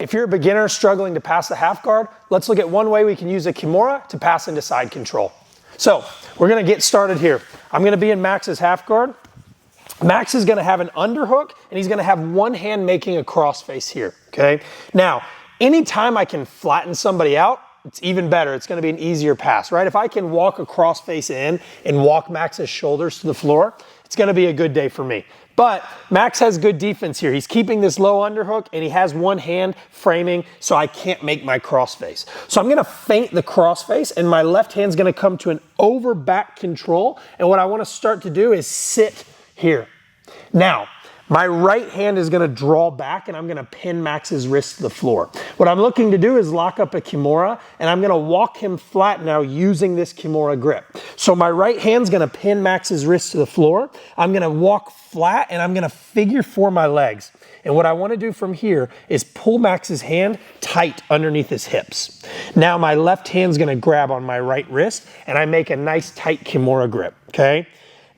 If you're a beginner struggling to pass the half guard, let's look at one way we can use a Kimura to pass into side control. So we're gonna get started here. I'm gonna be in Max's half guard. Max is gonna have an underhook and he's gonna have one hand making a crossface here, okay? Now, anytime I can flatten somebody out, it's even better. It's gonna be an easier pass, right? If I can walk a crossface in and walk Max's shoulders to the floor, it's gonna be a good day for me. But Max has good defense here. He's keeping this low underhook and he has one hand framing so I can't make my crossface. So I'm gonna feint the crossface and my left hand's gonna come to an over back control. And what I wanna start to do is sit here. Now, my right hand is gonna draw back and I'm gonna pin Max's wrist to the floor. What I'm looking to do is lock up a Kimura and I'm gonna walk him flat now using this Kimura grip. So my right hand's gonna pin Max's wrist to the floor. I'm gonna walk flat and I'm gonna figure four my legs. And what I wanna do from here is pull Max's hand tight underneath his hips. Now my left hand's gonna grab on my right wrist and I make a nice tight Kimura grip, okay?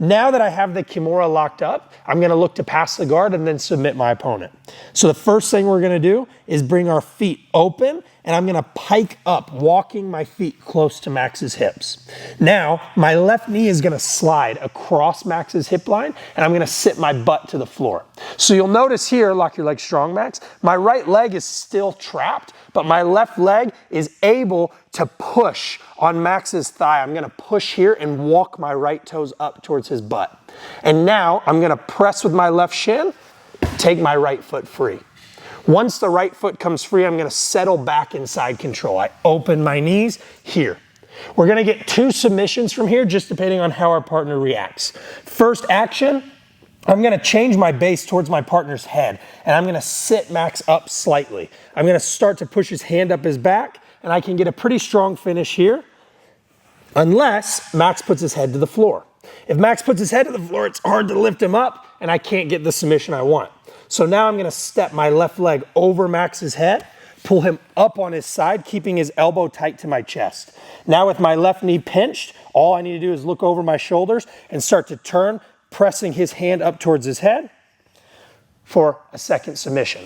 Now that I have the Kimura locked up, I'm gonna look to pass the guard and then submit my opponent. So the first thing we're gonna do is bring our feet open and I'm gonna pike up, walking my feet close to Max's hips. Now, my left knee is gonna slide across Max's hip line and I'm gonna sit my butt to the floor. So you'll notice here, lock your leg strong, Max, my right leg is still trapped, but my left leg is able to push on Max's thigh. I'm gonna push here and walk my right toes up towards his butt. And now I'm gonna press with my left shin, take my right foot free. Once the right foot comes free, I'm gonna settle back in side control. I open my knees here. We're gonna get two submissions from here, just depending on how our partner reacts. First action, I'm gonna change my base towards my partner's head, and I'm gonna sit Max up slightly. I'm gonna start to push his hand up his back, and I can get a pretty strong finish here, unless Max puts his head to the floor. If Max puts his head to the floor, it's hard to lift him up, and I can't get the submission I want. So now I'm gonna step my left leg over Max's head, pull him up on his side, keeping his elbow tight to my chest. Now with my left knee pinched, all I need to do is look over my shoulders and start to turn, pressing his hand up towards his head for a second submission.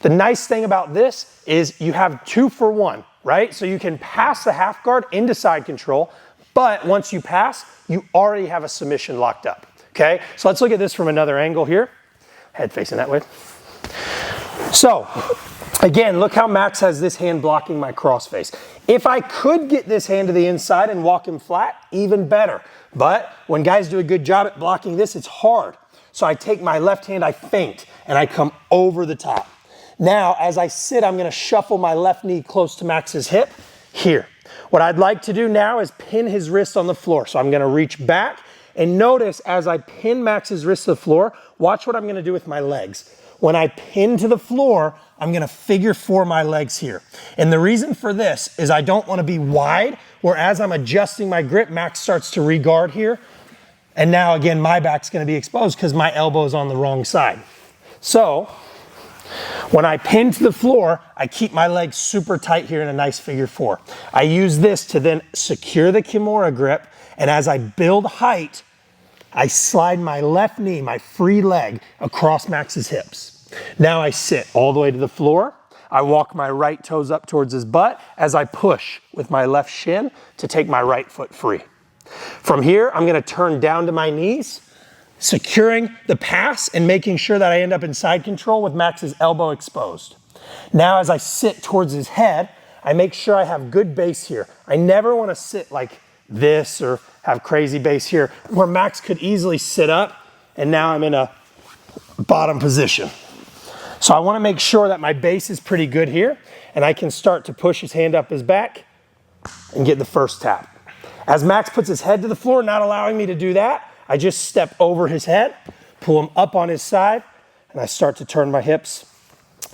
The nice thing about this is you have 2 for 1, right? So you can pass the half guard into side control, but once you pass, you already have a submission locked up, okay? So let's look at this from another angle here. Head facing that way. So, again, look how Max has this hand blocking my crossface. If I could get this hand to the inside and walk him flat, even better. But when guys do a good job at blocking this, it's hard. So I take my left hand, I feint, and I come over the top. Now, as I sit, I'm gonna shuffle my left knee close to Max's hip here. What I'd like to do now is pin his wrist on the floor. So I'm gonna reach back, and notice as I pin Max's wrist to the floor, watch what I'm gonna do with my legs. When I pin to the floor, I'm gonna figure four my legs here. And the reason for this is I don't wanna be wide, where as I'm adjusting my grip, Max starts to re-guard here. And now again, my back's gonna be exposed because my elbow is on the wrong side. So, when I pin to the floor, I keep my legs super tight here in a nice figure four. I use this to then secure the Kimura grip, and as I build height, I slide my left knee, my free leg, across Max's hips. Now I sit all the way to the floor. I walk my right toes up towards his butt as I push with my left shin to take my right foot free. From here, I'm gonna turn down to my knees, securing the pass and making sure that I end up in side control with Max's elbow exposed. Now as I sit towards his head, I make sure I have good base here. I never wanna sit like this or have crazy base here, where Max could easily sit up and now I'm in a bottom position. So I wanna make sure that my base is pretty good here and I can start to push his hand up his back and get the first tap. As Max puts his head to the floor, not allowing me to do that, I just step over his head, pull him up on his side, and I start to turn my hips,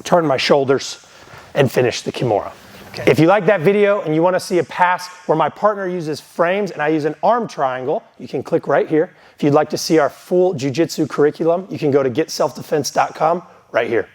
turn my shoulders, and finish the Kimura. Okay. If you like that video and you want to see a pass where my partner uses frames and I use an arm triangle, you can click right here. If you'd like to see our full jiu-jitsu curriculum, you can go to getselfdefense.com right here.